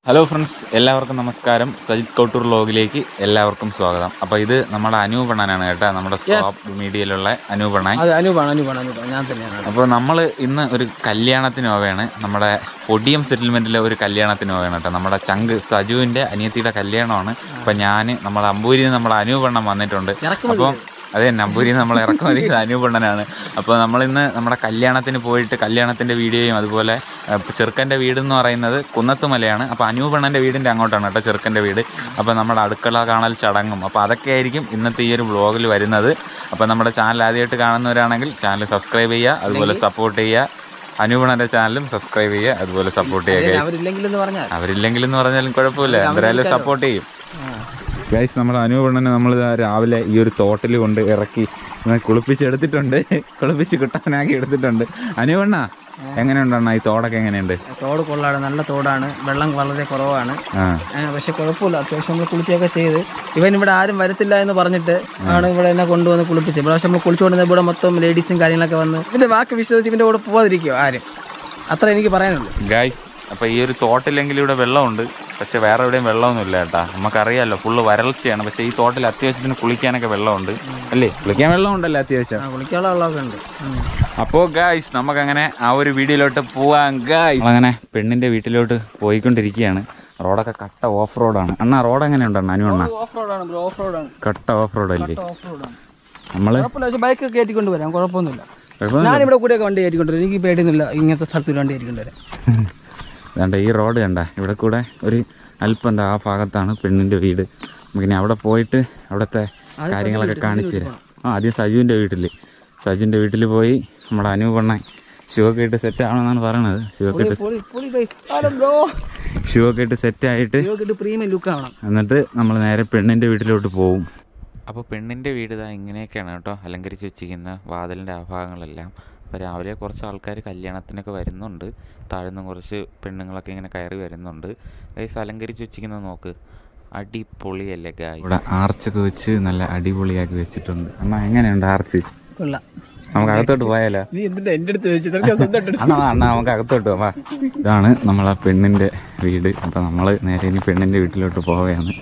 Hello friends, എല്ലാവർക്കും നമസ്കാരം. സജിത് കൗട്ടൂർ വ്ലോഗിലേക്ക് എല്ലാവർക്കും സ്വാഗതം. അപ്പോൾ ഇത് നമ്മുടെ അനൂപണ്ണനാണ് കേട്ടോ, നമ്മുടെ സ്റ്റോപ്പ് മീഡിയയിലുള്ള അനൂപണ്ണൻ. അപ്പോൾ നമ്മൾ ഇന്ന് ഒരു കല്യാണത്തിന് പോവുകയാണ്. നമ്മുടെ പൊടിയം സെറ്റിൽമെൻറ്റിലെ ഒരു കല്യാണത്തിന് പോവുകയാണ് കേട്ടോ. നമ്മുടെ ചങ്ക് സജുവിൻ്റെ അനിയത്തിയുടെ കല്യാണമാണ്. അപ്പോൾ നമ്മുടെ അമ്പൂരിൽ നിന്ന് നമ്മുടെ അനൂപണ്ണൻ വന്നിട്ടുണ്ട്. അപ്പോൾ അതെ, നമ്പൂരിൽ നമ്മൾ ഇറക്കുമതി അനൂപണ്ണനാണ്. അപ്പോൾ നമ്മളിന്ന് നമ്മുടെ കല്യാണത്തിന് പോയിട്ട് കല്യാണത്തിൻ്റെ വീഡിയോയും അതുപോലെ ചെറുക്കൻ്റെ വീടെന്ന് പറയുന്നത് കുന്നത്തുമലയാണ്. അപ്പോൾ അനൂപണ്ണൻ്റെ വീടിൻ്റെ അങ്ങോട്ടാണ് കേട്ടോ ചെറുക്കൻ്റെ വീട്. അപ്പോൾ നമ്മുടെ അടുക്കള കാണൽ ചടങ്ങും അപ്പോൾ അതൊക്കെ ആയിരിക്കും ഇന്നത്തെ ഈ ഒരു വ്ലോഗിൽ വരുന്നത്. അപ്പോൾ നമ്മുടെ ചാനൽ ആദ്യമായിട്ട് കാണുന്നവരാണെങ്കിൽ ചാനൽ സബ്സ്ക്രൈബ് ചെയ്യുക, അതുപോലെ സപ്പോർട്ട് ചെയ്യുക. അനൂപണ്ണൻ്റെ ചാനലും സബ്സ്ക്രൈബ് ചെയ്യുക, അതുപോലെ സപ്പോർട്ട് ചെയ്യുക. അവരില്ലെങ്കിലെന്ന് പറഞ്ഞാലും കുഴപ്പമില്ല, എന്തായാലും സപ്പോർട്ട് ചെയ്യും. ഗൈസ്, നമ്മുടെ അനൂപണ്ണനെ നമ്മൾ രാവിലെ ഈ ഒരു തോട്ടിൽ കൊണ്ട് ഇറക്കി കുളിപ്പിച്ചെടുത്തിട്ടുണ്ട്, കുളിപ്പിച്ച് കുട്ടപ്പനാക്കി എടുത്തിട്ടുണ്ട്. അനൂപണ്ണ എങ്ങനെയുണ്ടെണ്ണ ഈ തോടൊക്കെ എങ്ങനെയുണ്ട്? തോട് കൊള്ളാണ്, നല്ല തോടാണ്, വെള്ളം വളരെ കുറവാണ്. പക്ഷെ കുഴപ്പമില്ല, അത്യാവശ്യം നമ്മൾ കുളിക്കുകയൊക്കെ ചെയ്ത് ഇവൻ ഇവിടെ ആരും വരത്തില്ല എന്ന് പറഞ്ഞിട്ട് ആണ് ഇവിടെ എന്നെ കൊണ്ടുവന്ന് കുളിപ്പിച്ചത്. പക്ഷെ നമ്മൾ കുളിച്ചുകൊണ്ടിരുന്ന ഇവിടെ മൊത്തം ലേഡീസും കാര്യങ്ങളൊക്കെ വന്ന് ഇതിന്റെ വാക്ക് വിശ്വസിച്ച് ഇവന്റെ കൂടെ പോകാതിരിക്കുമോ ആരും? അത്ര എനിക്ക് പറയാനുള്ളൂ ഗൈസ്. അപ്പോൾ ഈ ഒരു തോട്ടിലെങ്കിലും ഇവിടെ വെള്ളമുണ്ട്, പക്ഷെ വേറെ എവിടെയും വെള്ളമൊന്നുമില്ല കേട്ടാ. നമുക്കറിയാമല്ലോ, ഫുള്ള് വരൾച്ചയാണ്. പക്ഷേ ഈ തോട്ടിൽ അത്യാവശ്യത്തിന് കുളിക്കാനൊക്കെ വെള്ളമുണ്ട് അല്ലേ? കുളിക്കാൻ വെള്ളമുണ്ടല്ലോ അത്യാവശ്യം, കുളിക്കാനുള്ള വെള്ളമൊക്കെ ഉണ്ട്. അപ്പോൾ ഗായ്സ്, നമുക്കങ്ങനെ ആ ഒരു വീഡിയോയിലോട്ട് പോവാം. ഗായ്സ്, അങ്ങനെ പെണ്ണിൻ്റെ വീട്ടിലോട്ട് പോയിക്കൊണ്ടിരിക്കുകയാണ്. റോഡൊക്കെ കട്ട ഓഫ് റോഡാണ്. അണ്ണാ റോഡ് എങ്ങനെയുണ്ട് അനുവണ്ണ? കട്ട ഓഫ് റോഡ് അല്ലേ? നമ്മള് ബൈക്ക് കയറ്റിക്കൊണ്ട് വരാം, കുഴപ്പമൊന്നുമില്ല. ഞാനിവിടെ കൂടെയൊക്കെ വണ്ടി കയറ്റിക്കൊണ്ടുവരാം, എനിക്ക് പേടിയൊന്നുമില്ല. ഇങ്ങനത്തെ സ്ഥലത്ത് വണ്ടി കയറ്റിക്കൊണ്ടുവരാം. വേണ്ട, ഈ റോഡ് കണ്ട, ഇവിടെ കൂടെ ഒരു അല്പം എന്താ ആ ഭാഗത്താണ് പെണ്ണിൻ്റെ വീട്. നമുക്കിനി അവിടെ പോയിട്ട് അവിടുത്തെ കാര്യങ്ങളൊക്കെ കാണിച്ചു തരാം. ആദ്യം സജുവിൻ്റെ വീട്ടിൽ പോയി നമ്മുടെ അനൂപണ്ണൻ ഷൂ ഒക്കെ ഇട്ട് സെറ്റ് ആവണമെന്നാണ് പറയണത്. ഷൂ ഒക്കെ ഇട്ട് സെറ്റായിട്ട് എന്നിട്ട് നമ്മൾ നേരെ പെണ്ണിൻ്റെ വീട്ടിലോട്ട് പോവും. അപ്പോൾ പെണ്ണിൻ്റെ വീട് ഇതാ ഇങ്ങനെയൊക്കെയാണ് കേട്ടോ, അലങ്കരിച്ച് വെച്ചിരിക്കുന്ന വാതിലിൻ്റെ ആ ഭാഗങ്ങളെല്ലാം. അപ്പോൾ രാവിലെ കുറച്ച് ആൾക്കാർ കല്യാണത്തിനൊക്കെ വരുന്നുണ്ട്, താഴ്ന്ന് കുറച്ച് പെണ്ണുങ്ങളൊക്കെ ഇങ്ങനെ കയറി വരുന്നുണ്ട്. ഗൈസ്, അലങ്കരിച്ച് വെച്ചിരിക്കുന്നത് നോക്ക്, അടിപൊളിയല്ലേ ഗായ്സ്. ഇവിടെ ആർച്ചൊക്കെ വെച്ച് നല്ല അടിപൊളിയാക്കി വെച്ചിട്ടുണ്ട്. അണ്ണാ എങ്ങനെയുണ്ട് ആർച്ച്? നമുക്ക് അകത്തോട്ട് പോയാലോ? അണ്ണാ നമുക്ക് അകത്തോട്ട് പോവാ. ഇതാണ് നമ്മളെ പെണ്ണിൻ്റെ വീട്. അപ്പോൾ നമ്മൾ നേരെ ഇനി പെണ്ണിൻ്റെ വീട്ടിലോട്ട് പോവുകയാണ്.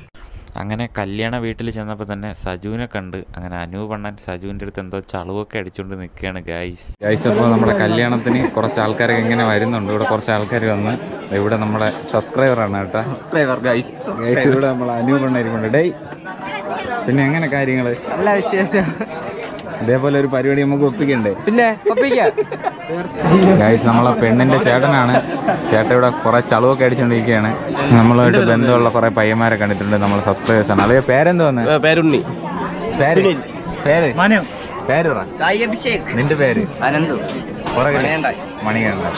അങ്ങനെ കല്യാണ വീട്ടിൽ ചെന്നപ്പോൾ തന്നെ സജുവിനെ കണ്ട്. അങ്ങനെ അനൂപണ്ണൻ സജുവിൻ്റെ അടുത്ത് എന്തോ ചളവൊക്കെ അടിച്ചുകൊണ്ട് നിൽക്കുകയാണ് ഗൈസ്. അപ്പോൾ നമ്മുടെ കല്യാണത്തിന് കുറച്ച് ആൾക്കാരൊക്കെ ഇങ്ങനെ വരുന്നുണ്ട്. ഇവിടെ കുറച്ച് ആൾക്കാർ വന്ന് ഇവിടെ നമ്മുടെ സബ്സ്ക്രൈബറാണ് കേട്ടോ, ഗൈസ്. ഇവിടെ നമ്മളെ അനൂപണ്ണ ഇരിക്കുന്നുണ്ട്. ഡേയ്, പിന്നെ എങ്ങനെ കാര്യങ്ങൾ? നല്ല വിശേഷം. ഇതേപോലെ ഒരു പരിപാടി നമുക്ക് ഒപ്പിക്കണ്ടേ? പിന്നെ ഗൈസ്, നമ്മളെ പെണ്ണിന്റെ ചേട്ടനാണ്. ചേട്ടൻ ഇവിടെ കുറെ ചളവൊക്കെ അടിച്ചുകൊണ്ടിരിക്കുകയാണ്. നമ്മളുമായിട്ട് ബന്ധമുള്ള കുറെ പയ്യന്മാരെ കണ്ടിട്ടുണ്ട്, നമ്മളെ സബ്സ്ക്രൈബേഴ്സാണ്. അതേ പേരെന്തോന്ന്? പേരുണ്ണി. പേര് നിന്റെ പേര്? മണികണ്ഠൻ.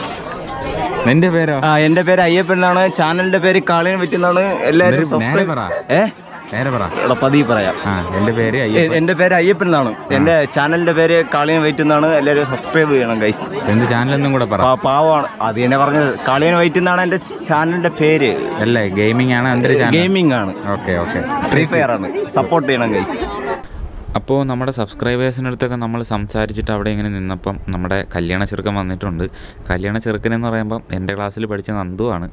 നിന്റെ പേരോ? എന്റെ പേര് അയ്യപ്പൻ എന്നാണ്. ചാനലിന്റെ പേര് കാളിയൻ വിറ്റുന്നാണ്. എല്ലാവരും പറയാം. എന്റെ പേര് അയ്യപ്പൻ എന്നാണ്. എന്റെ ചാനലിന്റെ പേര് കാളിയൻ വൈറ്റ് എന്നാണ്. എല്ലാവരും സബ്സ്ക്രൈബ് ചെയ്യണം ഗൈസ്. എന്റെ ചാനലൊന്നും കൂടെ പാവമാണ്, അത് തന്നെ പറഞ്ഞത്. കാളിയൻ വൈറ്റ് എന്നാണ് എന്റെ ചാനലിന്റെ പേര്. അല്ലേ, ഗെയിമിംഗ് ആണ്? ഗെയിമിംഗ് ആണ്. ഓക്കെ. ഫ്രീ ഫയർ ആണ്. സപ്പോർട്ട് ചെയ്യണം ഗൈസ്. അപ്പോൾ നമ്മുടെ സബ്സ്ക്രൈബേഴ്സിൻ്റെ അടുത്തൊക്കെ നമ്മൾ സംസാരിച്ചിട്ട് അവിടെ ഇങ്ങനെ നിന്നപ്പം നമ്മുടെ കല്യാണ ചെറുക്കൻ വന്നിട്ടുണ്ട്. കല്യാണ ചെറുക്കനെന്ന് പറയുമ്പം എൻ്റെ ക്ലാസ്സിൽ പഠിച്ച നന്ദുവാണ്.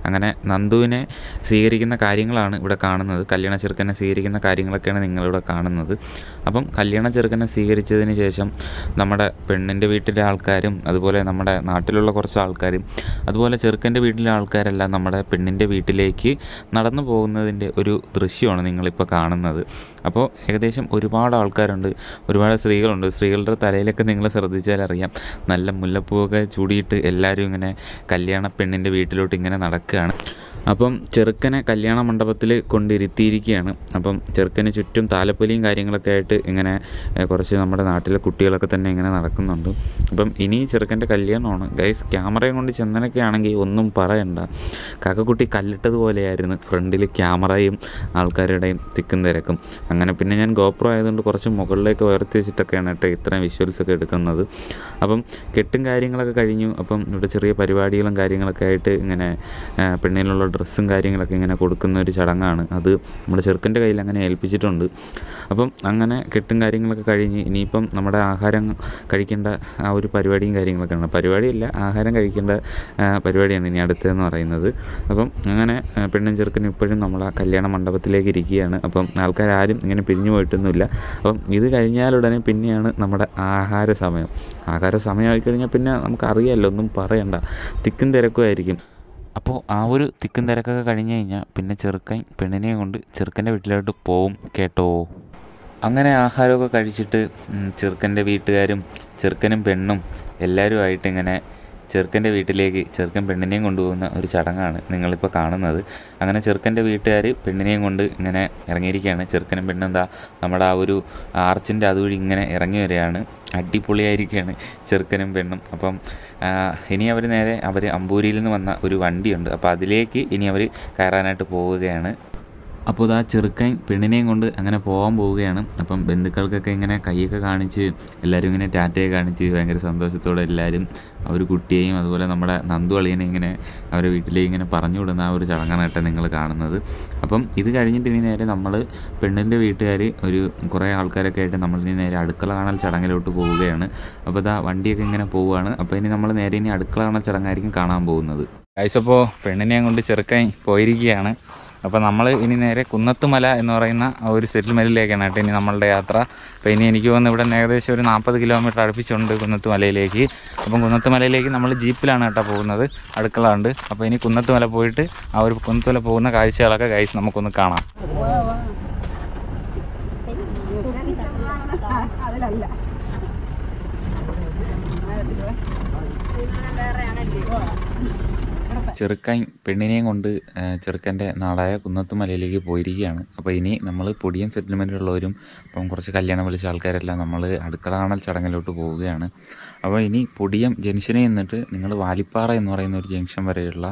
അങ്ങനെ നന്ദുവിനെ സ്വീകരിക്കുന്ന കാര്യങ്ങളാണ് ഇവിടെ കാണുന്നത്. കല്യാണ ചെറുക്കനെ സ്വീകരിക്കുന്ന കാര്യങ്ങളൊക്കെയാണ് നിങ്ങളിവിടെ കാണുന്നത്. അപ്പം കല്യാണ ചെറുക്കനെ സ്വീകരിച്ചതിന് ശേഷം നമ്മുടെ പെണ്ണിൻ്റെ വീട്ടിലെ ആൾക്കാരും അതുപോലെ നമ്മുടെ നാട്ടിലുള്ള കുറച്ച് ആൾക്കാരും അതുപോലെ ചെറുക്കൻ്റെ വീട്ടിലെ ആൾക്കാരെല്ലാം നമ്മുടെ പെണ്ണിൻ്റെ വീട്ടിലേക്ക് നടന്നു പോകുന്നതിൻ്റെ ഒരു ദൃശ്യമാണ് നിങ്ങളിപ്പോൾ കാണുന്നത്. അപ്പോൾ ഏകദേശം ഒരുപാട് ആൾക്കാരുണ്ട്, ഒരുപാട് സ്ത്രീകളുണ്ട്. സ്ത്രീകളുടെ തലയിലൊക്കെ നിങ്ങൾ ശ്രദ്ധിച്ചാൽ അറിയാം, നല്ല മുല്ലപ്പൂവൊക്കെ ചൂടിയിട്ട് എല്ലാവരും ഇങ്ങനെ കല്യാണ പെണ്ണിൻ്റെ വീട്ടിലോട്ട് ഇങ്ങനെ നടക്കുകയാണ്. അപ്പം ചെറുക്കനെ കല്യാണ മണ്ഡപത്തിൽ കൊണ്ടിരുത്തിയിരിക്കുകയാണ്. അപ്പം ചെറുക്കന് ചുറ്റും താലപ്പൊലിയും കാര്യങ്ങളൊക്കെ ആയിട്ട് ഇങ്ങനെ കുറച്ച് നമ്മുടെ നാട്ടിലെ കുട്ടികളൊക്കെ തന്നെ ഇങ്ങനെ നടക്കുന്നുണ്ട്. അപ്പം ഇനി ചെറുക്കൻ്റെ കല്യാണമാണ് ഗൈസ്. ക്യാമറയും കൊണ്ട് ചെന്നനൊക്കെ ആണെങ്കിൽ ഒന്നും പറയണ്ട, കാക്കക്കുട്ടി കല്ലിട്ടതുപോലെയായിരുന്നു. ഫ്രണ്ടിൽ ക്യാമറയും ആൾക്കാരുടെയും തിക്കും തിരക്കും. അങ്ങനെ പിന്നെ ഞാൻ ഗോപ്രോ ആയതുകൊണ്ട് കുറച്ച് മുകളിലേക്ക് ഉയർത്തി വെച്ചിട്ടൊക്കെയാണ് കേട്ടോ ഇത്രയും വിഷ്വൽസൊക്കെ എടുക്കുന്നത്. അപ്പം കെട്ടും കാര്യങ്ങളൊക്കെ കഴിഞ്ഞു. അപ്പം ഇവിടെ ചെറിയ പരിപാടികളും കാര്യങ്ങളൊക്കെ ആയിട്ട് ഇങ്ങനെ പെണ്ണിനുള്ള ഡ്രസ്സും കാര്യങ്ങളൊക്കെ ഇങ്ങനെ കൊടുക്കുന്ന ഒരു ചടങ്ങാണ്. അത് നമ്മുടെ ചെറുക്കൻ്റെ കയ്യിൽ അങ്ങനെ ഏൽപ്പിച്ചിട്ടുണ്ട്. അപ്പം അങ്ങനെ കെട്ടും കാര്യങ്ങളൊക്കെ കഴിഞ്ഞ് ഇനിയിപ്പം നമ്മുടെ ആഹാരം കഴിക്കേണ്ട ആ ഒരു പരിപാടിയും കാര്യങ്ങളൊക്കെയാണ്. പരിപാടിയല്ല, ആഹാരം കഴിക്കേണ്ട പരിപാടിയാണ് ഇനി അടുത്തതെന്ന് പറയുന്നത്. അപ്പം അങ്ങനെ പെണ്ണും ചെറുക്കനും ഇപ്പോഴും നമ്മളെ കല്യാണ മണ്ഡപത്തിലേക്ക് ഇരിക്കുകയാണ്. അപ്പം ആൾക്കാരും ഇങ്ങനെ പിരിഞ്ഞു പോയിട്ടൊന്നുമില്ല. അപ്പം ഇത് കഴിഞ്ഞാലുടനെ പിന്നെയാണ് നമ്മുടെ ആഹാര സമയമായി കഴിഞ്ഞാൽ പിന്നെ നമുക്കറിയാമല്ലോ, ഒന്നും പറയണ്ട, തിക്കും തിരക്കും ആയിരിക്കും. അപ്പോൾ ആ ഒരു തിക്കും തിരക്കൊക്കെ കഴിഞ്ഞ് കഴിഞ്ഞാൽ പിന്നെ ചെറുക്കൻ പെണ്ണിനെയും കൊണ്ട് ചെറുക്കൻ്റെ വീട്ടിലോട്ട് പോവും കേട്ടോ. അങ്ങനെ ആഹാരമൊക്കെ കഴിച്ചിട്ട് ചെറുക്കൻ്റെ വീട്ടുകാരും ചെറുക്കനും പെണ്ണും എല്ലാവരുമായിട്ട് ഇങ്ങനെ ചെറുക്കൻ്റെ വീട്ടിലേക്ക് ചെറുക്കൻ പെണ്ണിനെയും കൊണ്ടുപോകുന്ന ഒരു ചടങ്ങാണ് നിങ്ങളിപ്പോൾ കാണുന്നത്. അങ്ങനെ ചെറുക്കൻ്റെ വീട്ടുകാർ പെണ്ണിനെയും കൊണ്ട് ഇങ്ങനെ ഇറങ്ങിയിരിക്കുകയാണ്. ചെറുക്കനും പെണ്ണും എന്താ നമ്മുടെ ആ ഒരു ആർച്ചിൻ്റെ അതുവഴി ഇങ്ങനെ ഇറങ്ങി വരികയാണ്. അടിപൊളിയായിരിക്കുകയാണ് ചെറുക്കനും പെണ്ണും. അപ്പം ഇനി അവർ അമ്പൂരിയിൽ നിന്ന് വന്ന ഒരു വണ്ടിയുണ്ട്, അപ്പോൾ അതിലേക്ക് ഇനി അവർ കയറാനായിട്ട് പോവുകയാണ്. അപ്പോൾ ഇതാ ചെറുക്കൻ പെണ്ണിനെയും കൊണ്ട് അങ്ങനെ പോകാൻ പോവുകയാണ്. അപ്പം ബന്ധുക്കൾക്കൊക്കെ ഇങ്ങനെ കൈയൊക്കെ കാണിച്ച് എല്ലാവരും ഇങ്ങനെ ടാറ്റയൊക്കെ കാണിച്ച് ഭയങ്കര സന്തോഷത്തോടെ എല്ലാവരും ആ ഒരു കുട്ടിയെയും അതുപോലെ നമ്മുടെ നന്ദു അളിയനെ ഇങ്ങനെ അവരെ വീട്ടിലേക്ക് ഇങ്ങനെ പറഞ്ഞു വിടുന്ന ആ ഒരു ചടങ്ങാണ് കേട്ടോ നിങ്ങൾ കാണുന്നത്. അപ്പം ഇത് കഴിഞ്ഞിട്ട് ഇനി നേരെ നമ്മൾ പെണ്ണിൻ്റെ വീട്ടുകാർ ഒരു കുറേ ആൾക്കാരൊക്കെ ആയിട്ട് നമ്മളിനി നേരെ അടുക്കള കാണൽ ചടങ്ങിലോട്ട് പോവുകയാണ്. അപ്പോൾ ഇതാ വണ്ടിയൊക്കെ ഇങ്ങനെ പോവുകയാണ്. അപ്പോൾ ഇനി നമ്മൾ നേരെ ഇനി അടുക്കള കാണൽ ചടങ്ങായിരിക്കും കാണാൻ പോകുന്നത്. അപ്പോൾ പെണ്ണിനെയും കൊണ്ട് ചെറുക്കൻ പോയിരിക്കുകയാണ്. അപ്പോൾ നമ്മൾ ഇനി നേരെ കുന്നത്തുമല എന്ന് പറയുന്ന ഒരു സെറ്റിൽമെൻറ്റിലേക്കാണ് കേട്ടോ ഇനി നമ്മളുടെ യാത്ര. അപ്പോൾ ഇനി എനിക്ക് തോന്നുന്നു ഇവിടെ നിന്ന് ഏകദേശം ഒരു 40 കിലോമീറ്റർ അടുപ്പിച്ചുണ്ട് കുന്നത്തുമലയിലേക്ക്. അപ്പം കുന്നത്തുമലയിലേക്ക് നമ്മൾ ജീപ്പിലാണ് കേട്ടോ പോകുന്നത്, അടുക്കള ഉണ്ട്. അപ്പോൾ ഇനി കുന്നത്തുമല പോയിട്ട് ആ ഒരു കുന്നത്തുമല പോകുന്ന കാഴ്ചകളൊക്കെ ഗൈസ് നമുക്കൊന്ന് കാണാം. ചെറുക്കൻ പെണ്ണിനെയും കൊണ്ട് ചെറുക്കൻ്റെ നാടായ കുന്നത്തുമലയിലേക്ക് പോയിരിക്കുകയാണ്. അപ്പോൾ ഇനി നമ്മൾ പൊടിയം സെറ്റിൽമെൻറ്റിലുള്ളവരും അപ്പം കുറച്ച് കല്യാണം വിളിച്ച ആൾക്കാരെല്ലാം നമ്മൾ അടുക്കള കാണൽ ചടങ്ങിലോട്ട് പോവുകയാണ്. അപ്പോൾ ഇനി പൊടിയം ജംഗ്ഷനിൽ നിന്നിട്ട് നിങ്ങൾ വാലിപ്പാറ എന്ന് പറയുന്ന ഒരു ജംഗ്ഷൻ വരെയുള്ള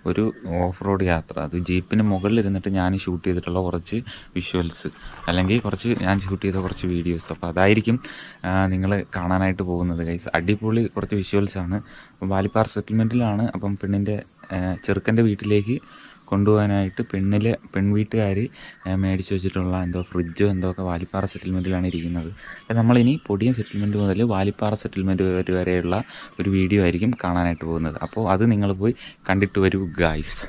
ഒരു ഓഫ് റോഡ് യാത്ര, അത് ജീപ്പിന് മുകളിലിരുന്നിട്ട് ഞാൻ ഷൂട്ട് ചെയ്തിട്ടുള്ള കുറച്ച് വിഷ്വൽസ്, അല്ലെങ്കിൽ ഞാൻ ഷൂട്ട് ചെയ്ത കുറച്ച് വീഡിയോസ്, അപ്പോൾ അതായിരിക്കും നിങ്ങൾ കാണാനായിട്ട് പോകുന്നത് ഗൈസ്. അടിപൊളി കുറച്ച് വിഷ്വൽസാണ്. വാലിപ്പാറ സെറ്റിൽമെൻറ്റിലാണ്. അപ്പം ചെറുക്കൻ്റെ വീട്ടിലേക്ക് കൊണ്ടുപോകാനായിട്ട് പെൺവീട്ടുകാർ മേടിച്ച് വെച്ചിട്ടുള്ള എന്തോ ഫ്രിഡ്ജോ എന്തോ ഒക്കെ വാലിപ്പാറ സെറ്റിൽമെൻറ്റിലാണ് ഇരിക്കുന്നത്. അപ്പോൾ നമ്മളിനി പൊടിയം സെറ്റിൽമെൻറ്റ് മുതൽ വാലിപ്പാറ സെറ്റിൽമെൻറ്റ് വരെയുള്ള ഒരു വീഡിയോ ആയിരിക്കും കാണാനായിട്ട് പോകുന്നത്. അപ്പോൾ അത് നിങ്ങൾ പോയി കണ്ടിട്ട് വരൂ ഗായ്സ്.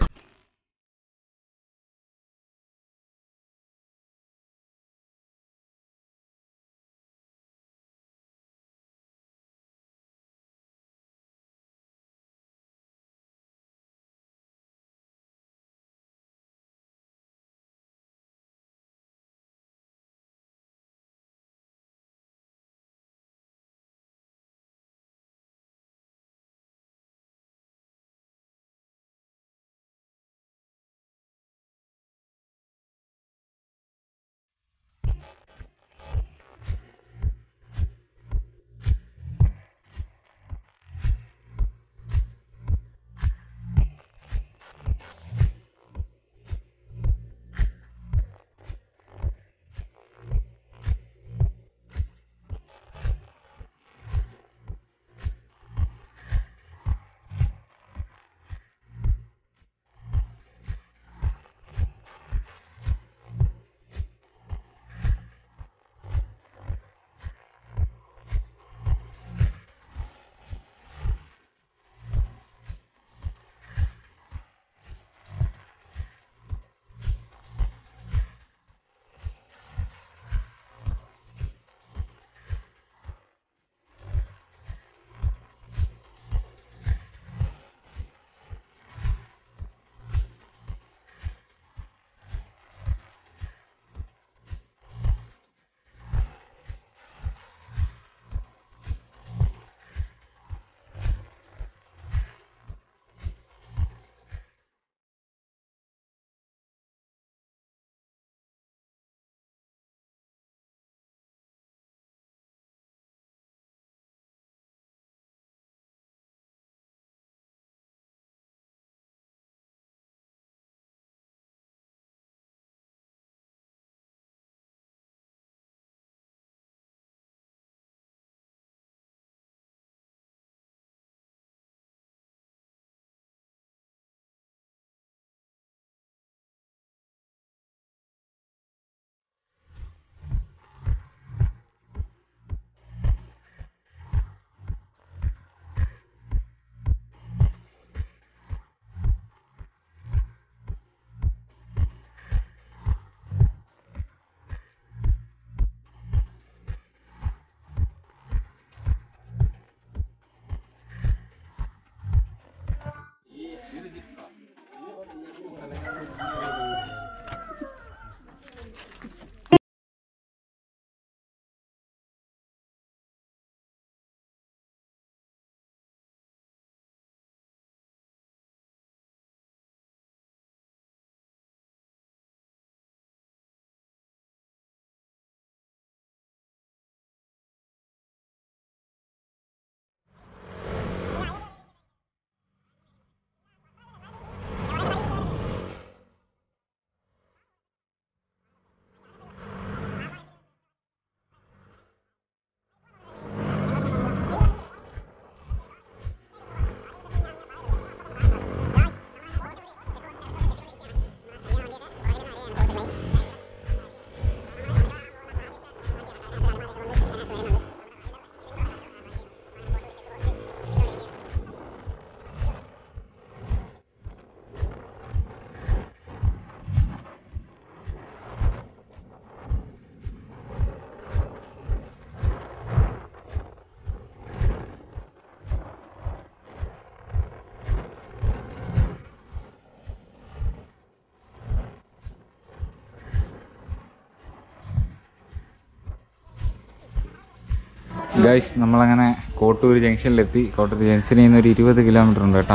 ഗൈസ് നമ്മളങ്ങനെ കോട്ടൂർ ജംഗ്ഷനിലെത്തി. കോട്ടൂർ ജംഗ്ഷനിൽ നിന്ന് ഒരു 20 കിലോമീറ്റർ ഉണ്ട് കേട്ടോ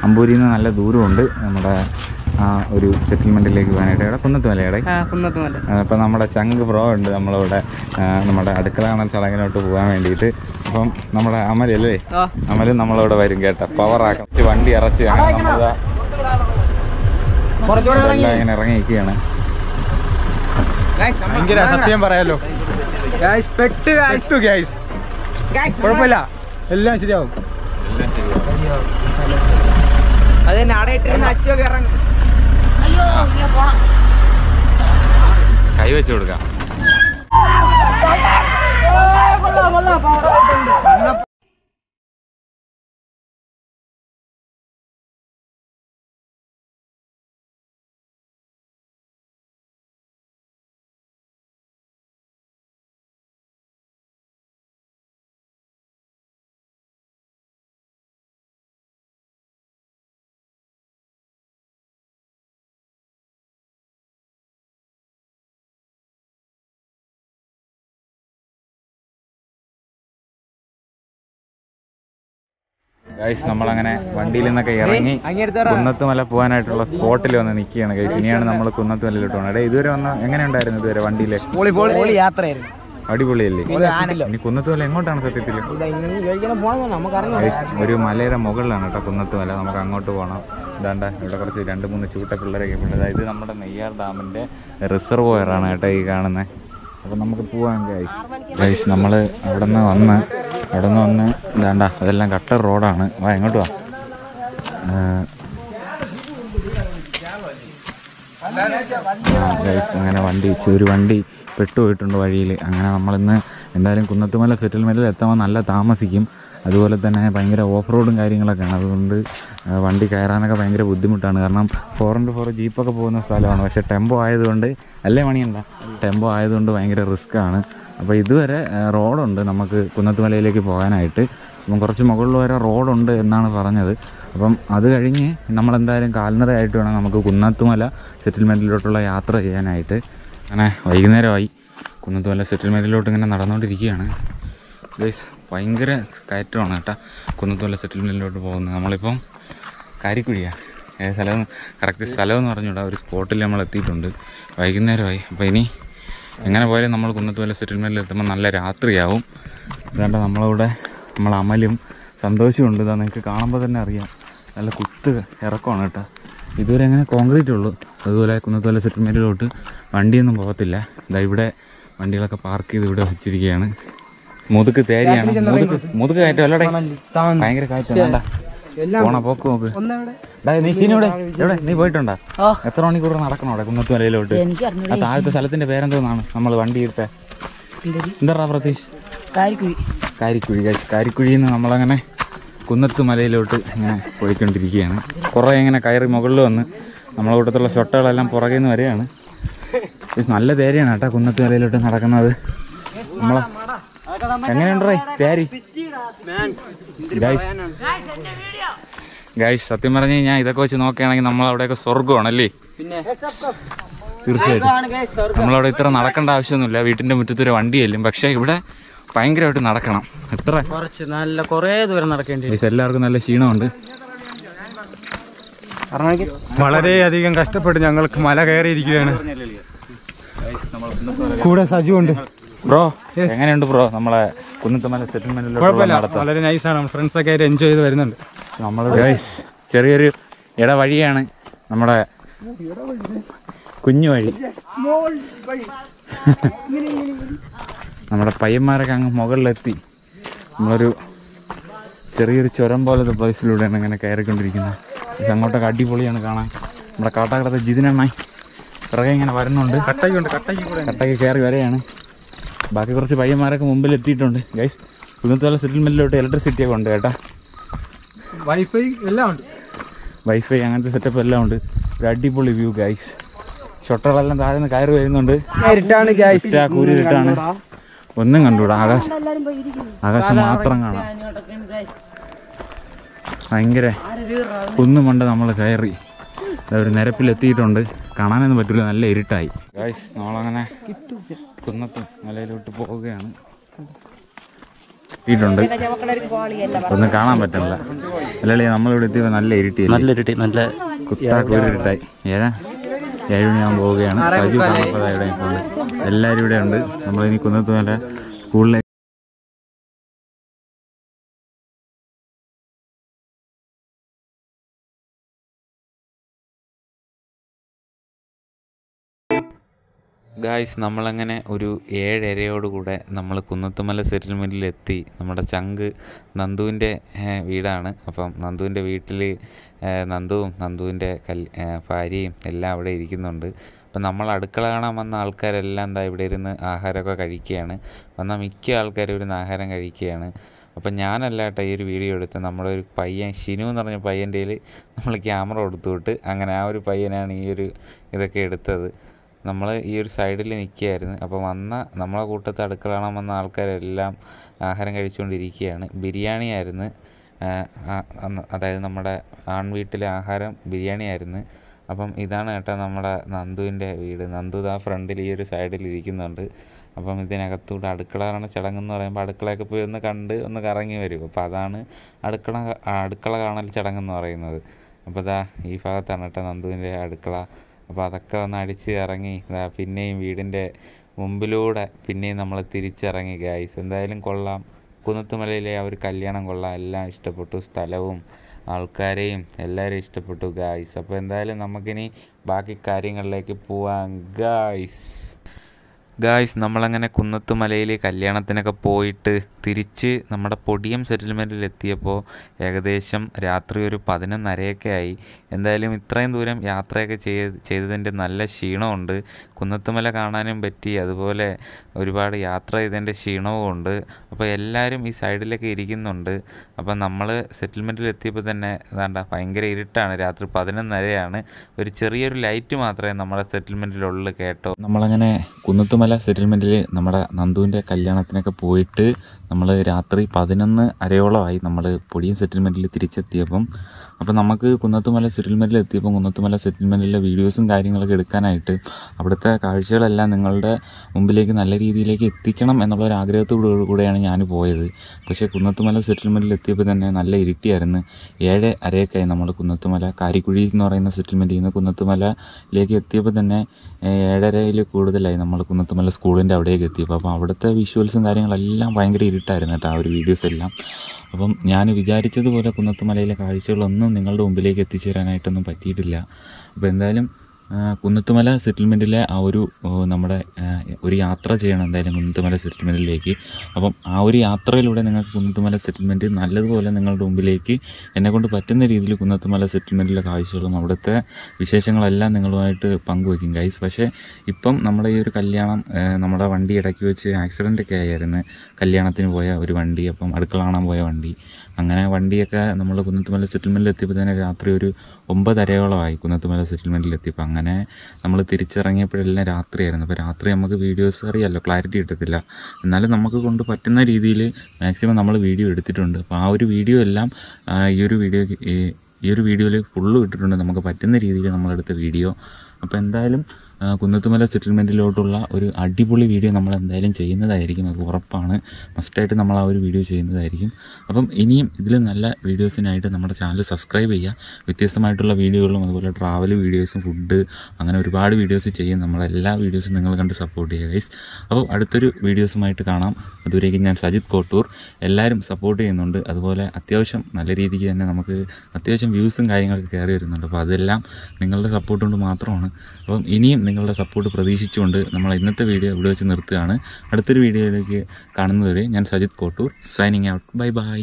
അമ്പൂരിയിൽ നിന്ന് നല്ല ദൂരമുണ്ട് നമ്മുടെ ഒരു സെറ്റിൽമെൻറ്റിലേക്ക് പോകാനായിട്ട്. ഇവിടെ കുന്നത്തുമലയുടെ അപ്പം നമ്മുടെ ചങ്ക് ബ്രോ ഉണ്ട് നമ്മളിവിടെ നമ്മുടെ അടുക്കള കാണൽ ചടങ്ങിനോട്ട് പോകാൻ വേണ്ടിയിട്ട്. അപ്പം നമ്മുടെ അമലല്ലേ അമലും നമ്മളിവിടെ വരും കേട്ടോ. പവറാക്കാം വണ്ടി ഇറച്ച് അങ്ങനെ നമ്മളെല്ലാം ഇങ്ങനെ ഇറങ്ങി നിൽക്കുകയാണ്. ഭയങ്കര സത്യം പറയാലോ, കുഴപ്പമില്ല, എല്ലാം ശരിയാവും. കൈ വെച്ച് കൊടുക്കാം. ഗൈസ് നമ്മളങ്ങനെ വണ്ടിയിൽ നിന്നൊക്കെ ഇറങ്ങി കുന്നത്തുമല പോകാനായിട്ടുള്ള സ്പോട്ടിൽ വന്ന് നിൽക്കുകയാണ് ഗൈസ്. ഇനിയാണ് നമ്മൾ കുന്നത്തുമലയിലോട്ട് പോകുന്നത്. ഇതുവരെ വന്ന എങ്ങനെയുണ്ടായിരുന്നു ഇതുവരെ വണ്ടിയിൽ? യാത്രയായിരുന്നു, അടിപൊളിയല്ലേ? ഇനി കുന്നത്തുമല എങ്ങോട്ടാണ് സത്യത്തിൽ? ഒരു മലയുടെ മുകളിലാണ് കേട്ടോ കുന്നത്തുമല. നമുക്ക് അങ്ങോട്ട് പോകണം. ഇതാണ്ട ഇവിടെ കുറച്ച് 2-3 ചൂട്ട പിള്ളേരൊക്കെ ഉണ്ട്. അതായത് നമ്മുടെ നെയ്യാർ ഡാമിൻ്റെ റിസർവോയറാണ് കേട്ടോ ഈ കാണുന്നത്. അപ്പം നമുക്ക് പോവാം ഗൈസ്. നമ്മൾ അവിടെ നിന്ന് വന്ന് ഇതാണ്ട അതെല്ലാം കട്ടർ റോഡാണ്. വാ എങ്ങോട്ട് വാ. ഗൈസ് അങ്ങനെ ഒരു വണ്ടി പെട്ടുപോയിട്ടുണ്ട് വഴിയിൽ. അങ്ങനെ നമ്മളിന്ന് എന്തായാലും കുന്നത്തുമല സെറ്റിൽമെൻറ്റിൽ എത്തുമ്പോൾ നല്ല താമസിക്കും. അതുപോലെ തന്നെ ഭയങ്കര ഓഫ് റോഡും കാര്യങ്ങളൊക്കെയാണ്. അതുകൊണ്ട് വണ്ടി കയറാനൊക്കെ ഭയങ്കര ബുദ്ധിമുട്ടാണ്. കാരണം 4x4 ജീപ്പൊക്കെ പോകുന്ന സ്ഥലമാണ്. പക്ഷേ ടെമ്പോ ആയതുകൊണ്ട് ടെമ്പോ ആയതുകൊണ്ട് ഭയങ്കര റിസ്ക്കാണ്. അപ്പോൾ ഇതുവരെ റോഡുണ്ട് നമുക്ക് കുന്നത്തുമലയിലേക്ക് പോകാനായിട്ട്. അപ്പം കുറച്ച് മുകളിൽ വരെ റോഡുണ്ട് എന്നാണ് പറഞ്ഞത്. അപ്പം അത് കഴിഞ്ഞ് നമ്മളെന്തായാലും കാൽനടയായിട്ട് വേണം നമുക്ക് കുന്നത്തുമല സെറ്റിൽമെൻറ്റിലോട്ടുള്ള യാത്ര ചെയ്യാനായിട്ട്. അങ്ങനെ വൈകുന്നേരമായി കുന്നത്തുമല സെറ്റിൽമെൻറ്റിലോട്ട് ഇങ്ങനെ നടന്നുകൊണ്ടിരിക്കുകയാണ് ഗൈസ്. ഭയങ്കര കയറ്റമാണ് കേട്ടോ കുന്നത്തുമല സെറ്റിൽമെൻറ്റിലോട്ട് പോകുന്നത്. നമ്മളിപ്പം കാരിക്കുഴിയാണ് സ്ഥലം, കറക്റ്റ് സ്ഥലമെന്ന് പറഞ്ഞുകൂടാ. ഒരു സ്പോട്ടിൽ നമ്മൾ എത്തിയിട്ടുണ്ട്. വൈകുന്നേരമായി. അപ്പോൾ ഇനി എങ്ങനെ പോയാലും നമ്മൾ കുന്നത്തുമല സെറ്റിൽമെൻറ്റിൽ എത്തുമ്പോൾ നല്ല രാത്രിയാവും. അതുകൊണ്ട് നമ്മളവിടെ അമലും സന്തോഷമുണ്ട്. ഇതാ നിങ്ങൾക്ക് കാണുമ്പോൾ തന്നെ അറിയാം, നല്ല കുത്ത് ഇറക്കമാണ് കേട്ടോ. ഇതുവരെ അങ്ങനെ കോൺക്രീറ്റ് ഉള്ളൂ. അതുപോലെ കുന്നത്തുമല സെറ്റിൽമെൻറ്റിലോട്ട് വണ്ടിയൊന്നും പോകത്തില്ല. ഇതാ ഇവിടെ വണ്ടികളൊക്കെ പാർക്ക് ചെയ്ത് ഇവിടെ വെച്ചിരിക്കുകയാണ്. മുതുക്ക് തേരിയാണ്, മുതുക്ക് കയറ്റം അല്ലടേ, ഭയങ്കര കയറ്റം. പോണ പോക്ക് നോക്ക്. നീ ഇവിടെ നീ പോയിട്ടുണ്ടോ? എത്ര മണിക്കൂർ നടക്കണം അവിടെ കുന്നത്തുമലയിലോട്ട്? ആ താഴത്തെ സ്ഥലത്തിന്റെ പേരെന്തോന്നാണ് നമ്മൾ വണ്ടി എടുത്ത? എന്താ പ്രതീഷ്? കാരിക്കുഴിയിൽ നിന്ന് നമ്മളങ്ങനെ കുന്നത്തുമലയിലോട്ട് ഇങ്ങനെ പോയിക്കൊണ്ടിരിക്കുകയാണ്. കുറേ ഇങ്ങനെ കയറി മുകളിൽ വന്ന് നമ്മളെ കൂട്ടത്തുള്ള ഷൊട്ടകളെല്ലാം പുറകെ നിന്ന് വരികയാണ്. നല്ല തേരിയാണ് കേട്ടോ കുന്നത്തുമലയിലോട്ട് നടക്കുന്നത്. നമ്മളെ എങ്ങനെയുണ്ടേ തേരി? ഗൈസ് സത്യം പറഞ്ഞു കഴിഞ്ഞാൽ ഇതൊക്കെ വെച്ച് നോക്കുകയാണെങ്കിൽ നമ്മളവിടെയൊക്കെ സ്വർഗമാണല്ലേ? തീർച്ചയായിട്ടും നമ്മളവിടെ ഇത്ര നടക്കേണ്ട ആവശ്യമൊന്നുമില്ല. വീട്ടിൻ്റെ മുറ്റത്തൊരു വണ്ടി ചെല്ലും. പക്ഷേ ഇവിടെ ഭയങ്കരമായിട്ട് നടക്കണം. കുറേ ദൂരം നടക്കേണ്ടി. എല്ലാവർക്കും നല്ല ക്ഷീണമുണ്ട്. വളരെയധികം കഷ്ടപ്പെട്ട് ഞങ്ങൾക്ക് മല കയറിയിരിക്കുകയാണ്. കൂടെ സജുണ്ട്. ബ്രോ എങ്ങനെയുണ്ട് ബ്രോ നമ്മളെ കുന്നത്തുമല സെറ്റിൽമെന്റിൽ? വളരെ നൈസാണ്. ഫ്രണ്ട്സൊക്കെ ആയിട്ട് എൻജോയ് ചെയ്ത് വരുന്നുണ്ട്. നമ്മൾ ചെറിയൊരു ഇടവഴിയാണ് നമ്മുടെ കുഞ്ഞു വഴി. നമ്മുടെ പയ്യന്മാരൊക്കെ അങ്ങ് മുകളിലെത്തി. നമ്മളൊരു ചെറിയൊരു ചുരം പോലത്തെ പ്ലേസിലൂടെയാണ് ഇങ്ങനെ കയറിക്കൊണ്ടിരിക്കുന്നത്. പക്ഷെ അങ്ങോട്ടൊക്കെ അടിപൊളിയാണ് കാണാൻ. നമ്മുടെ കാട്ടാക്കടത്തെ ജിതിനെണ്ണായി പിറകെ ഇങ്ങനെ വരുന്നുണ്ട്. കട്ടയ്ക്ക് കയറി വരെയാണ്. ബാക്കി കുറച്ച് പയ്യന്മാരൊക്കെ മുമ്പിൽ എത്തിയിട്ടുണ്ട് ഗൈസ്. കുന്നത്തുമല സെറ്റിൽമെൻറ്റിലോട്ട് ഇലക്ട്രിസിറ്റിയൊക്കെ ഉണ്ട് കേട്ടോ. വൈഫൈ എല്ലാം ഉണ്ട്. വൈഫൈ അങ്ങനത്തെ സെറ്റപ്പ് എല്ലാം ഉണ്ട്. ഒരു അടിപൊളി വ്യൂ ഗൈസ്. ഷൊട്ടകളെല്ലാം താഴെ നിന്ന് കയറി വരുന്നുണ്ട്. കൂരിട്ടാണ്, ഒന്നും കണ്ടുകൂടാ. ആകാശം മാത്രം കാണാം. ഭയങ്കര കുന്നുമണ്ട നമ്മൾ കയറി ഒരു നിരപ്പിലെത്തിയിട്ടുണ്ട്. കാണാനൊന്നും പറ്റില്ല, നല്ല ഇരുട്ടായി ഗൈസ്. നമ്മളങ്ങനെ കുന്നത്ത് മലയിലോട്ട് പോവുകയാണ്. ഇട്ടുണ്ട്, ഒന്നും കാണാൻ പറ്റുന്നില്ല. അല്ലേ നമ്മളിവിടെ എത്തിയപ്പോൾ നല്ല ഇരുട്ടി, നല്ല കുത്താക്കൂരി ഇരുട്ടായി. 7 മണിയാകുമ്പോൾ പോവുകയാണ്. സജു കാണാത്തതായി ഇവിടെ ഉണ്ട്, എല്ലാവരും ഇവിടെ ഉണ്ട്. നമ്മളിനി കുന്നത്തുമല സ്കൂളിലേക്ക് ഗായ്സ്. നമ്മളങ്ങനെ ഒരു 7:30 നമ്മൾ കുന്നത്തുമല സെറ്റിൽമെൻറ്റിലെത്തി. നമ്മുടെ ചങ്ക് നന്ദുവിൻ്റെ വീടാണ്. അപ്പം നന്ദുവിൻ്റെ വീട്ടിൽ നന്ദുവും നന്ദുവിൻ്റെ ഭാര്യയും എല്ലാം അവിടെ ഇരിക്കുന്നുണ്ട്. അപ്പം നമ്മൾ അടുക്കള കാണാൻ വന്ന ആൾക്കാരെല്ലാം എന്താ ഇവിടെ ഇരുന്ന് ആഹാരമൊക്കെ കഴിക്കുകയാണ്. വന്ന മിക്ക ആൾക്കാരും ഇരുന്ന് ആഹാരം കഴിക്കുകയാണ്. അപ്പം ഞാനല്ല കേട്ടോ ഈ ഒരു വീഡിയോ എടുത്ത്, നമ്മുടെ ഒരു പയ്യൻ ഷിനു എന്ന് പറഞ്ഞ പയ്യൻ്റെ കയ്യിൽ നമ്മൾ ക്യാമറ കൊടുത്തുവിട്ട് അങ്ങനെ ആ ഒരു പയ്യനാണ് ഈ ഒരു ഇതൊക്കെ എടുത്തത്. നമ്മൾ ഈ ഒരു സൈഡിൽ നിൽക്കുകയായിരുന്നു. അപ്പോൾ നമ്മളെ കൂട്ടത്തിൽ അടുക്കള കാണാൻ വന്ന ആൾക്കാരെല്ലാം ആഹാരം കഴിച്ചുകൊണ്ടിരിക്കുകയാണ്. ബിരിയാണി ആയിരുന്നു, അതായത് നമ്മുടെ വീട്ടിലെ ആഹാരം ബിരിയാണി ആയിരുന്നു. അപ്പം ഇതാണ് കേട്ടോ നമ്മുടെ നന്ദുവിൻ്റെ വീട്. നന്ദു ആ ഫ്രണ്ടിൽ ഈ ഒരു സൈഡിൽ ഇരിക്കുന്നുണ്ട്. അപ്പം ഇതിനകത്തൂടെ അടുക്കള ചടങ്ങെന്ന് പറയുമ്പോൾ അടുക്കളയൊക്കെ പോയി ഒന്ന് കണ്ട് ഒന്ന് കറങ്ങി വരും. അപ്പോൾ അതാണ് അടുക്കള കാണൽ ചടങ്ങെന്ന് പറയുന്നത്. അപ്പോൾ ഈ ഭാഗത്താണ് കേട്ടോ നന്ദുവിൻ്റെ അടുക്കള. അപ്പോൾ അതൊക്കെ ഒന്ന് അടിച്ച് ഇറങ്ങി പിന്നെയും വീടിൻ്റെ മുമ്പിലൂടെ പിന്നെയും നമ്മൾ തിരിച്ചിറങ്ങി ഗായ്സ്. എന്തായാലും കൊള്ളാം, കുന്നത്തുമലയിലെ ആ ഒരു കല്യാണം കൊള്ളാം, എല്ലാം ഇഷ്ടപ്പെട്ടു, സ്ഥലവും ആൾക്കാരെയും എല്ലാവരും ഇഷ്ടപ്പെട്ടു ഗായ്സ്. അപ്പോൾ എന്തായാലും നമുക്കിനി ബാക്കി കാര്യങ്ങളിലേക്ക് പോവാം ഗായ്സ്. നമ്മളങ്ങനെ കുന്നത്തുമലയിൽ കല്യാണത്തിനൊക്കെ പോയിട്ട് തിരിച്ച് നമ്മുടെ പൊടിയം സെറ്റിൽമെൻറ്റിൽ എത്തിയപ്പോൾ ഏകദേശം രാത്രി ഒരു 11:30 ആയി. എന്തായാലും ഇത്രയും ദൂരം യാത്രയൊക്കെ ചെയ്തതിൻ്റെ നല്ല ക്ഷീണമുണ്ട്. കുന്നത്തുമല കാണാനും പറ്റി, അതുപോലെ ഒരുപാട് യാത്ര ചെയ്തതിൻ്റെ ക്ഷീണവും ഉണ്ട്. അപ്പോൾ എല്ലാവരും ഈ സൈഡിലൊക്കെ ഇരിക്കുന്നുണ്ട്. അപ്പം നമ്മൾ സെറ്റിൽമെൻറ്റിൽ എത്തിയപ്പോൾ തന്നെ ഭയങ്കര ഇരുട്ടാണ്, രാത്രി 11:30 ഒരു ചെറിയൊരു ലൈറ്റ് മാത്രമേ നമ്മുടെ സെറ്റിൽമെൻറ്റിലുള്ളൂ കേട്ടോ. നമ്മളങ്ങനെ കുന്നത്തുമല സെറ്റിൽമെൻറ്റിൽ നമ്മുടെ നന്ദുവിൻ്റെ കല്യാണത്തിനൊക്കെ പോയിട്ട് നമ്മൾ രാത്രി 11:30 നമ്മൾ പൊടിയും സെറ്റിൽമെൻറ്റിൽ തിരിച്ചെത്തിയപ്പം. അപ്പോൾ നമുക്ക് കുന്നത്തുമല സെറ്റിൽമെൻറ്റിൽ എത്തിയപ്പോൾ കുന്നത്തുമല സെറ്റിൽമെൻറ്റിലെ വീഡിയോസും കാര്യങ്ങളൊക്കെ എടുക്കാനായിട്ട് അവിടുത്തെ കാഴ്ചകളെല്ലാം നിങ്ങളുടെ മുമ്പിലേക്ക് നല്ല രീതിയിലേക്ക് എത്തിക്കണം എന്നുള്ളൊരു ആഗ്രഹത്തോടുകൂടെയാണ് ഞാൻ പോയത്. പക്ഷേ കുന്നത്തുമല സെറ്റിൽമെൻറ്റിൽ എത്തിയപ്പോൾ തന്നെ നല്ല ഇരുട്ടിയായിരുന്നു. 7:30 നമ്മൾ കുന്നത്തുമല കാരിക്കുഴി എന്ന് പറയുന്ന സെറ്റിൽമെൻറ്റിൽ നിന്ന് കുന്നത്തുമലയിലേക്ക് എത്തിയപ്പോൾ തന്നെ 7:30 കൂടുതലായി നമ്മൾ കുന്നത്തുമല സ്കൂളിൻ്റെ അവിടേക്ക് എത്തിയപ്പോൾ. അപ്പോൾ അവിടുത്തെ വിഷ്വൽസും കാര്യങ്ങളെല്ലാം ഭയങ്കര ഇരുട്ടായിരുന്നു കേട്ടോ, ആ ഒരു വീഡിയോസ് എല്ലാം. അപ്പം ഞാൻ വിചാരിച്ചതുപോലെ കുന്നത്തുമലയിലെ കാഴ്ചകളൊന്നും നിങ്ങളുടെ മുമ്പിലേക്ക് എത്തിച്ചേരാനായിട്ടൊന്നും പറ്റിയിട്ടില്ല. അപ്പോൾ എന്തായാലും കുന്നത്തുമല സെറ്റിൽമെൻറ്റിലെ ആ ഒരു നമ്മുടെ ഒരു യാത്ര ചെയ്യണം എന്തായാലും കുന്നത്തുമല സെറ്റിൽമെൻറ്റിലേക്ക്. അപ്പം ആ ഒരു യാത്രയിലൂടെ നിങ്ങൾക്ക് കുന്നത്തുമല സെറ്റിൽമെൻറ്റ് നല്ലതുപോലെ നിങ്ങളുടെ മുമ്പിലേക്ക് എന്നെക്കൊണ്ട് പറ്റുന്ന രീതിയിൽ കുന്നത്തുമല സെറ്റിൽമെൻറ്റിലെ കാഴ്ചകളും അവിടുത്തെ വിശേഷങ്ങളെല്ലാം നിങ്ങളുമായിട്ട് പങ്കുവയ്ക്കും ഗൈസ്. പക്ഷേ ഇപ്പം നമ്മുടെ ഈ ഒരു കല്യാണം നമ്മുടെ വണ്ടി ഇടയ്ക്ക് വെച്ച് ആക്സിഡൻ്റൊക്കെ ആയിരുന്നു. കല്യാണത്തിന് പോയ ഒരു വണ്ടി, അപ്പം അടുക്കള കാണാൻ പോയ വണ്ടി, അങ്ങനെ വണ്ടിയൊക്കെ നമ്മൾ കുന്നത്തുമല സെറ്റിൽമെൻറ്റിൽ എത്തിയപ്പോൾ തന്നെ രാത്രി ഒരു 9:30 കുന്നത്തുമല സെറ്റിൽമെൻറ്റിൽ എത്തിയപ്പോൾ. അങ്ങനെ നമ്മൾ തിരിച്ചിറങ്ങിയപ്പോഴെല്ലാം രാത്രിയായിരുന്നു. അപ്പോൾ രാത്രി നമുക്ക് വീഡിയോസ് അറിയാമല്ലോ, ക്ലാരിറ്റി കിട്ടത്തില്ല. എന്നാലും നമുക്ക് കൊണ്ട് പറ്റുന്ന രീതിയിൽ മാക്സിമം നമ്മൾ വീഡിയോ എടുത്തിട്ടുണ്ട്. അപ്പോൾ ആ ഒരു വീഡിയോ എല്ലാം ഈ ഒരു വീഡിയോയിൽ ഫുള്ള് ഇട്ടിട്ടുണ്ട്, നമുക്ക് പറ്റുന്ന രീതിയിൽ നമ്മളെടുത്ത വീഡിയോ. അപ്പോൾ എന്തായാലും കുന്നത്തുമല സെറ്റിൽമെൻറ്റിലോട്ടുള്ള ഒരു അടിപൊളി വീഡിയോ നമ്മൾ എന്തായാലും ചെയ്യുന്നതായിരിക്കും, അത് ഉറപ്പാണ്. മസ്റ്റായിട്ട് നമ്മൾ ആ ഒരു വീഡിയോ ചെയ്യുന്നതായിരിക്കും. അപ്പം ഇനിയും ഇതിൽ നല്ല വീഡിയോസിനായിട്ട് നമ്മുടെ ചാനൽ സബ്സ്ക്രൈബ് ചെയ്യുക. വ്യത്യസ്തമായിട്ടുള്ള വീഡിയോകളും അതുപോലെ ട്രാവൽ വീഡിയോസും ഫുഡ് അങ്ങനെ ഒരുപാട് വീഡിയോസ് ചെയ്യും. നമ്മളെല്ലാ വീഡിയോസും നിങ്ങൾ കണ്ട് സപ്പോർട്ട് ചെയ്യുക ഗൈസ്. അപ്പോൾ അടുത്തൊരു വീഡിയോസുമായിട്ട് കാണാം. അതുവരേക്കും ഞാൻ സജിത് കോട്ടൂർ. എല്ലാവരും സപ്പോർട്ട് ചെയ്യുന്നുണ്ട്. അതുപോലെ അത്യാവശ്യം നല്ല രീതിക്ക് തന്നെ നമുക്ക് അത്യാവശ്യം വ്യൂസും കാര്യങ്ങളൊക്കെ കയറി വരുന്നുണ്ട്. അപ്പോൾ അതെല്ലാം നിങ്ങളുടെ സപ്പോർട്ട് കൊണ്ട് മാത്രമാണ്. അപ്പം ഇനിയും നിങ്ങളുടെ സപ്പോർട്ട് പ്രതീക്ഷിച്ചുകൊണ്ട് നമ്മൾ ഇന്നത്തെ വീഡിയോ ഇവിടെ വെച്ച് നിർത്തുകയാണ്. അടുത്തൊരു വീഡിയോയിലേക്ക് കാണുന്നതുവരെ ഞാൻ Sajith Kottoor signing out. Bye by.